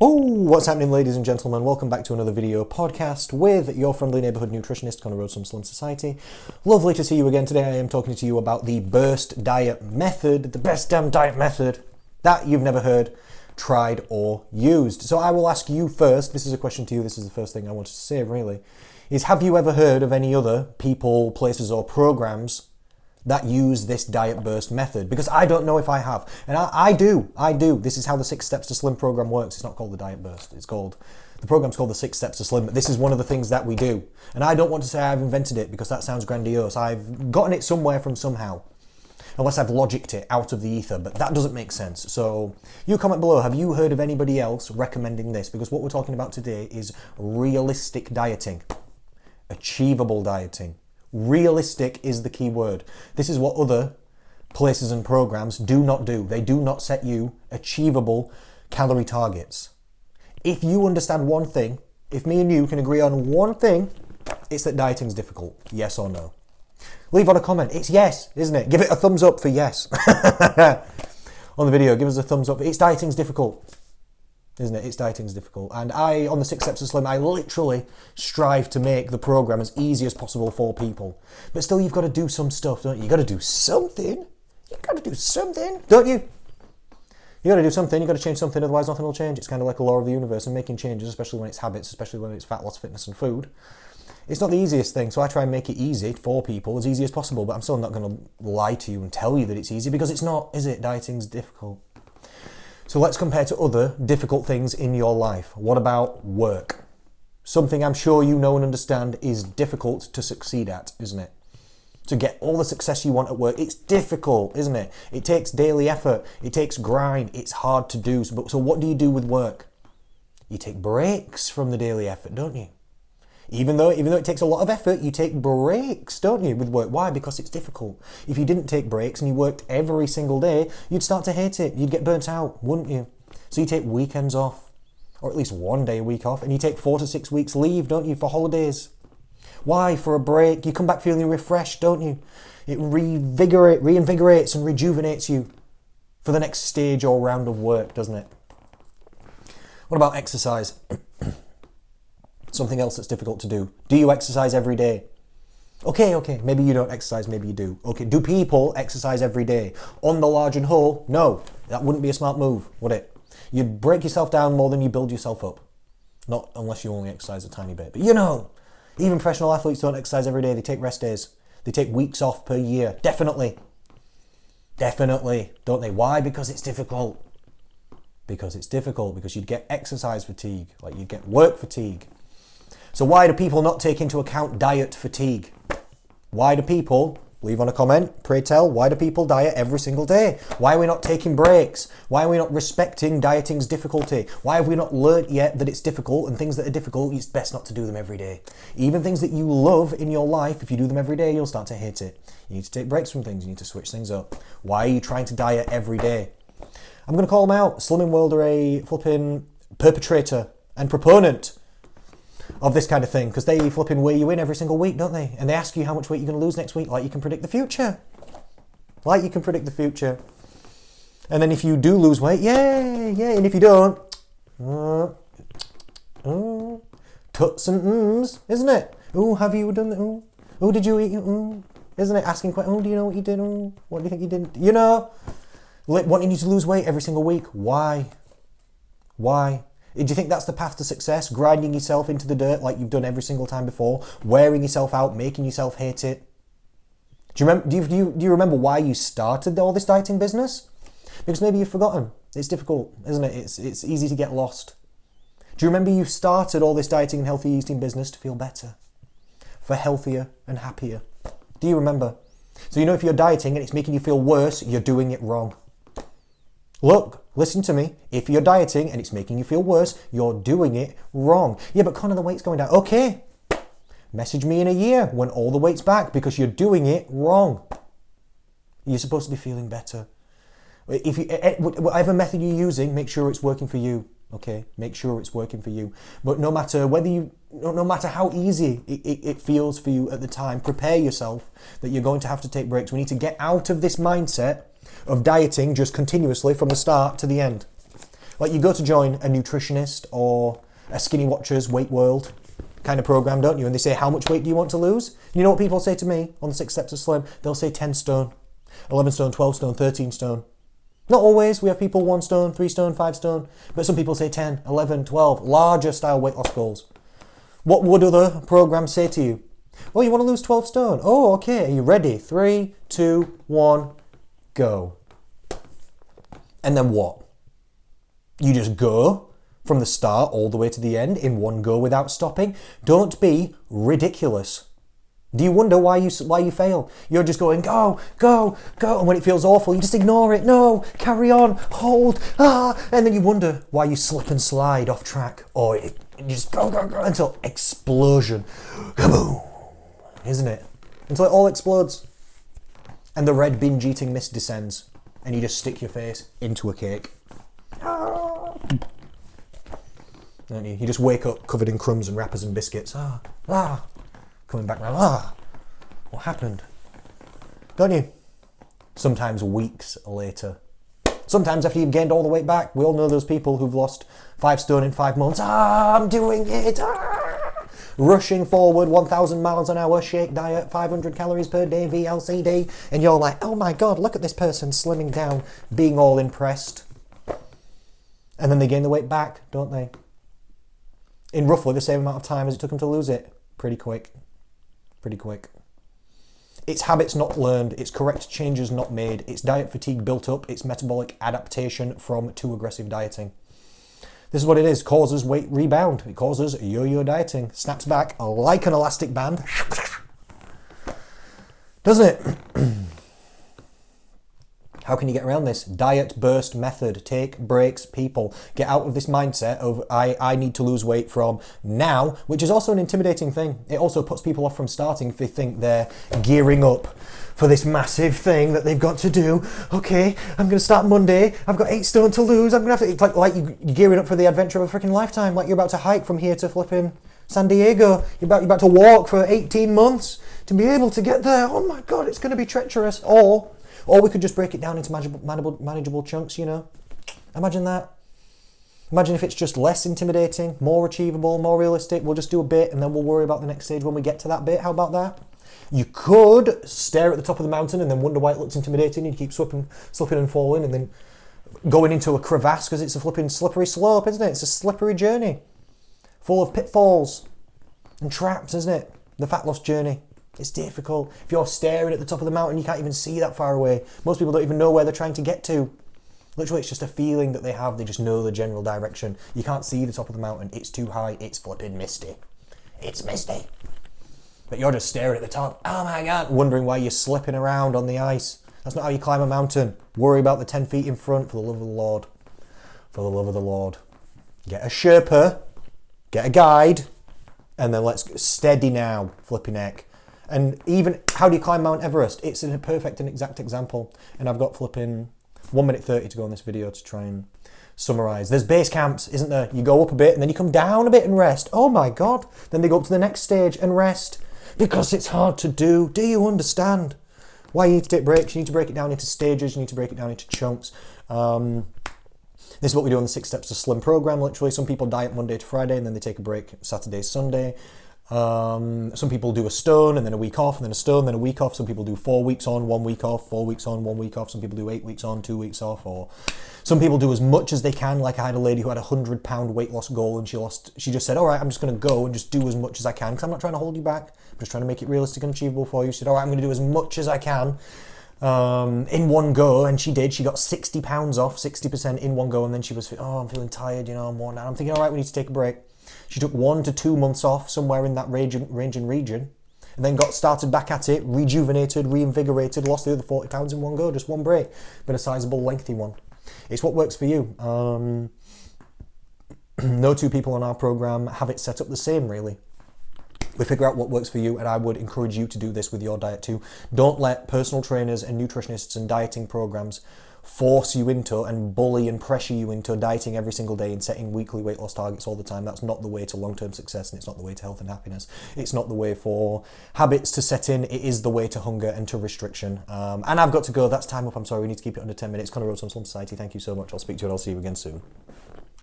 Oh, what's happening, ladies and gentlemen? Welcome back to another video podcast with your friendly neighbourhood nutritionist on the road to some slim society. Lovely to see you again. Today I am talking to you about the burst diet method, the best damn diet method that you've never heard, tried or used. So I will ask you first, this is a question to you, this is the first thing I wanted to say really, is have you ever heard of any other people, places or programs that use this diet burst method? Because I don't know if I have. And I do. This is how the 6 Steps to Slim program works. It's not called the diet burst. The program's called the 6 Steps to Slim. But this is one of the things that we do. And I don't want to say I've invented it because that sounds grandiose. I've gotten it somewhere from somehow. Unless I've logicked it out of the ether, but that doesn't make sense. So you comment below, have you heard of anybody else recommending this? Because what we're talking about today is realistic dieting, achievable dieting. Realistic is the key word. This is what other places and programs do not do. They do not set you achievable calorie targets. If you understand one thing, if me and you can agree on one thing, it's that dieting's difficult. Yes or no? Leave on a comment. It's yes, isn't it? Give it a thumbs up for yes. On the video, give us a thumbs up. It's dieting's difficult. Isn't it? It's dieting's difficult. And I, on the 6 Steps to Slim, I literally strive to make the program as easy as possible for people. But still, you've got to do some stuff, don't you? You've got to do something. You've got to do something, don't you? You've got to do something. You've got to change something, otherwise nothing will change. It's kind of like a law of the universe and making changes, especially when it's habits, especially when it's fat loss, fitness and food. It's not the easiest thing, so I try and make it easy for people, as easy as possible, but I'm still not going to lie to you and tell you that it's easy, because it's not, is it? Dieting's difficult. So let's compare to other difficult things in your life. What about work? Something I'm sure you know and understand is difficult to succeed at, isn't it? To get all the success you want at work, it's difficult, isn't it? It takes daily effort, it takes grind, it's hard to do. So what do you do with work? You take breaks from the daily effort, don't you? Even though it takes a lot of effort, you take breaks, don't you, with work? Why? Because it's difficult. If you didn't take breaks and you worked every single day, you'd start to hate it. You'd get burnt out, wouldn't you? So you take weekends off, or at least one day a week off, and you take 4 to 6 weeks leave, don't you, for holidays? Why? For a break. You come back feeling refreshed, don't you? It reinvigorates and rejuvenates you for the next stage or round of work, doesn't it? What about exercise? Something else that's difficult to do. Do you exercise every day? Okay, maybe you don't exercise, maybe you do. Okay, do people exercise every day? On the large and whole, no. That wouldn't be a smart move, would it? You'd break yourself down more than you build yourself up. Not unless you only exercise a tiny bit. But you know, even professional athletes don't exercise every day. They take rest days. They take weeks off per year. Definitely, don't they? Why? Because it's difficult. Because you'd get exercise fatigue, like you'd get work fatigue. So why do people not take into account diet fatigue? Why do people, leave on a comment, pray tell, why do people diet every single day? Why are we not taking breaks? Why are we not respecting dieting's difficulty? Why have we not learnt yet that it's difficult, and things that are difficult, it's best not to do them every day? Even things that you love in your life, if you do them every day, you'll start to hate it. You need to take breaks from things, you need to switch things up. Why are you trying to diet every day? I'm going to call them out. Slimming World are a flipping perpetrator and proponent of this kind of thing, because they flipping weigh you in every single week, don't they? And they ask you how much weight you're going to lose next week, like you can predict the future. And then if you do lose weight, yay, and if you don't, tuts and ums, isn't it? Oh, have you done that? Oh, did you eat? Isn't it? Asking questions. Oh, do you know what you did? Oh, what do you think you did? You know, wanting you to lose weight every single week. Why? Do you think that's the path to success? Grinding yourself into the dirt like you've done every single time before, wearing yourself out, making yourself hate it? Do you remember why you started all this dieting business? Because maybe you've forgotten. It's difficult, isn't it? It's easy to get lost. Do you remember you started all this dieting and healthy eating business to feel better, for healthier and happier? Do you remember? So you know, if you're dieting and it's making you feel worse, you're doing it wrong. Look, listen to me. If you're dieting and it's making you feel worse, you're doing it wrong. Yeah, but Connor, the weight's going down. Okay. Message me in a year when all the weight's back, because you're doing it wrong. You're supposed to be feeling better. If you, whatever method you're using, make sure it's working for you. Okay, make sure it's working for you. But no matter how easy it feels for you at the time, prepare yourself that you're going to have to take breaks. We need to get out of this mindset of dieting just continuously from the start to the end. Like, you go to join a nutritionist or a Skinny Watchers Weight World kind of program, don't you? And they say, how much weight do you want to lose? And you know what people say to me on the 6 Steps to Slim? They'll say 10 stone, 11 stone, 12 stone, 13 stone. Not always. We have people 1 stone, 3 stone, 5 stone. But some people say 10, 11, 12, larger style weight loss goals. What would other programs say to you? Oh, you want to lose 12 stone? Oh, okay. Are you ready? 3, 2, 1, go. And then what? You just go from the start all the way to the end in one go without stopping. Don't be ridiculous. Do you wonder why you fail? You're just going, go, go, go. And when it feels awful, you just ignore it. No, carry on, hold, and then you wonder why you slip and slide off track. Or you just go, go, go until explosion. Kaboom. Isn't it? Until it all explodes. And the red binge eating mist descends. And you just stick your face into a cake. Don't you? You just wake up covered in crumbs and wrappers and biscuits. Coming back now, what happened? Don't you? Sometimes weeks later. Sometimes after you've gained all the weight back. We all know those people who've lost 5 stone in 5 months. I'm doing it. Rushing forward, 1,000 miles an hour, shake diet, 500 calories per day, VLCD. And you're like, oh my God, look at this person slimming down, being all impressed. And then they gain the weight back, don't they? In roughly the same amount of time as it took them to lose it. Pretty quick. Pretty quick. It's habits not learned, it's correct changes not made, it's diet fatigue built up, it's metabolic adaptation from too aggressive dieting. This is what it is, causes weight rebound, it causes yo-yo dieting, snaps back like an elastic band, doesn't it? How can you get around this? Diet burst method. Take breaks, people. Get out of this mindset of I need to lose weight from now, which is also an intimidating thing. It also puts people off from starting if they think they're gearing up for this massive thing that they've got to do. Okay, I'm going to start Monday. I've got 8 stone to lose. I'm going to have to... It's like you're gearing up for the adventure of a freaking lifetime. Like you're about to hike from here to flipping San Diego. You're about to walk for 18 months to be able to get there. Oh my God, it's going to be treacherous. Or we could just break it down into manageable chunks, you know. Imagine that. Imagine if it's just less intimidating, more achievable, more realistic. We'll just do a bit and then we'll worry about the next stage when we get to that bit. How about that? You could stare at the top of the mountain and then wonder why it looks intimidating. You keep slipping and falling and then going into a crevasse because it's a flipping slippery slope, isn't it? It's a slippery journey full of pitfalls and traps, isn't it? The fat loss journey. It's difficult. If you're staring at the top of the mountain, you can't even see that far away. Most people don't even know where they're trying to get to. Literally, it's just a feeling that they have. They just know the general direction. You can't see the top of the mountain. It's too high. It's flipping misty. It's misty. But you're just staring at the top. Oh my God. Wondering why you're slipping around on the ice. That's not how you climb a mountain. Worry about the 10 feet in front for the love of the Lord. For the love of the Lord. Get a Sherpa. Get a guide. And then let's steady now. Flipping neck. And even, how do you climb Mount Everest? It's a perfect and exact example. And I've got flipping 1 minute 30 to go on this video to try and summarise. There's base camps, isn't there? You go up a bit and then you come down a bit and rest. Oh my God. Then they go up to the next stage and rest. Because it's hard to do. Do you understand? Why you need to take breaks? You need to break it down into stages. You need to break it down into chunks. This is what we do on the 6 Steps to Slim program. Literally, some people diet Monday to Friday and then they take a break Saturday, Sunday. Some people do a stone and then a week off and then a stone, then a week off. Some people do 4 weeks on, 1 week off, 4 weeks on, 1 week off. Some people do 8 weeks on, 2 weeks off, or some people do as much as they can. Like I had a lady who had a 100-pound weight loss goal and she just said, all right, I'm just going to go and just do as much as I can because I'm not trying to hold you back. I'm just trying to make it realistic and achievable for you. She said, all right, I'm going to do as much as I can in one go. And she did. She got 60 pounds off, 60% in one go. And then she was, I'm feeling tired, I'm worn out. I'm thinking, all right, we need to take a break. She took 1 to 2 months off somewhere in that range and region, and then got started back at it, rejuvenated, reinvigorated, lost the other 40 pounds in one go, just one break, but a sizable, lengthy one. It's what works for you. No two people on our program have it set up the same, really. We figure out what works for you, and I would encourage you to do this with your diet too. Don't let personal trainers and nutritionists and dieting programs force you into and bully and pressure you into dieting every single day and setting weekly weight loss targets all the time. That's not the way to long-term success, and it's not the way to health and happiness. It's not the way for habits to set in. It is the way to hunger and to restriction. And I've got to go. That's time up. I'm sorry. We need to keep it under 10 minutes. Conor Road, Slim Society. Thank you so much. I'll speak to you and I'll see you again soon.